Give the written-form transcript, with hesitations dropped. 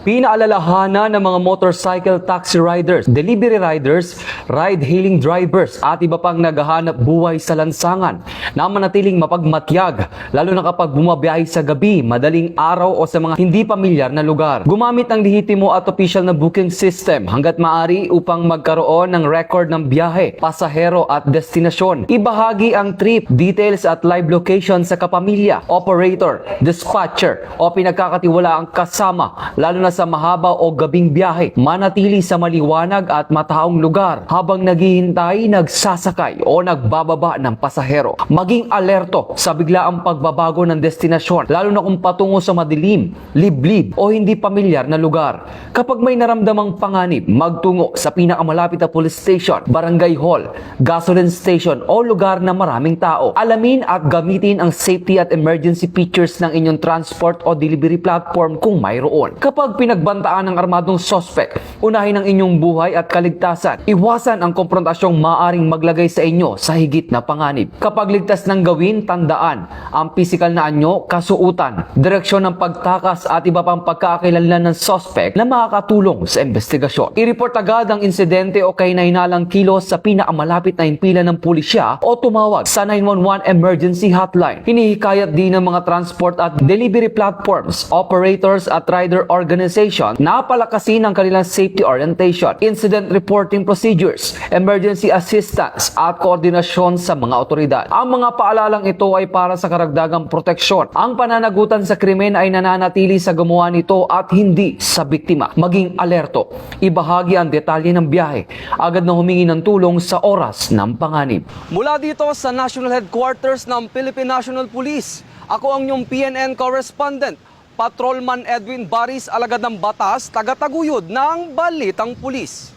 Pinaalalahanan ng mga motorcycle taxi riders, delivery riders, ride-hailing drivers at iba pang naghahanap buhay sa lansangan na manatiling mapagmatyag lalo na kapag bumabiyahe sa gabi, madaling araw o sa mga hindi pamilyar na lugar. Gumamit ng lehitimo at official na booking system hanggat maaari upang magkaroon ng record ng biyahe, pasahero at destinasyon. Ibahagi ang trip, details at live location sa kapamilya, operator, dispatcher o pinagkakatiwalaang kasama lalo na sa mahaba o gabing biyahe. Manatili sa maliwanag at mataong lugar habang naghihintay, nagsasakay o nagbababa ng pasahero. Maging alerto sa biglaang pagbabago ng destinasyon lalo na kung patungo sa madilim, liblib o hindi pamilyar na lugar. Kapag may naramdamang panganib, magtungo sa pinakamalapit na police station, barangay hall, gasoline station o lugar na maraming tao. Alamin at gamitin ang safety at emergency features ng inyong transport o delivery platform kung mayroon. Kapag pinagbantaan ng armadong suspect, unahin ang inyong buhay at kaligtasan. Iwasan ang konfrontasyong maaring maglagay sa inyo sa higit na panganib. Kapag ligtas ng gawin, tandaan ang pisikal na anyo, kasuutan, direksyon ng pagtakas at iba pang pagkakakilanlan ng suspect na makakatulong sa investigasyon. I-report agad ang insidente o kahinahinalang kilos sa pinakamalapit na himpilan ng pulisya o tumawag sa 911 emergency hotline. Hinihikayat din ng mga transport at delivery platforms, operators at rider organization na palakasin ang kanilang safety orientation, incident reporting procedures, emergency assistance at koordinasyon sa mga otoridad. Ang mga paalalang ito ay para sa karagdagang proteksyon. Ang pananagutan sa krimen ay nananatili sa gumawa nito at hindi sa biktima. Maging alerto, ibahagi ang detalye ng biyahe, agad na humingi ng tulong sa oras ng panganib. Mula dito sa National Headquarters ng Philippine National Police, ako ang inyong PNN correspondent, Patrolman Edwin Baris, alagad ng batas, taga-taguyod ng Balitang Pulis.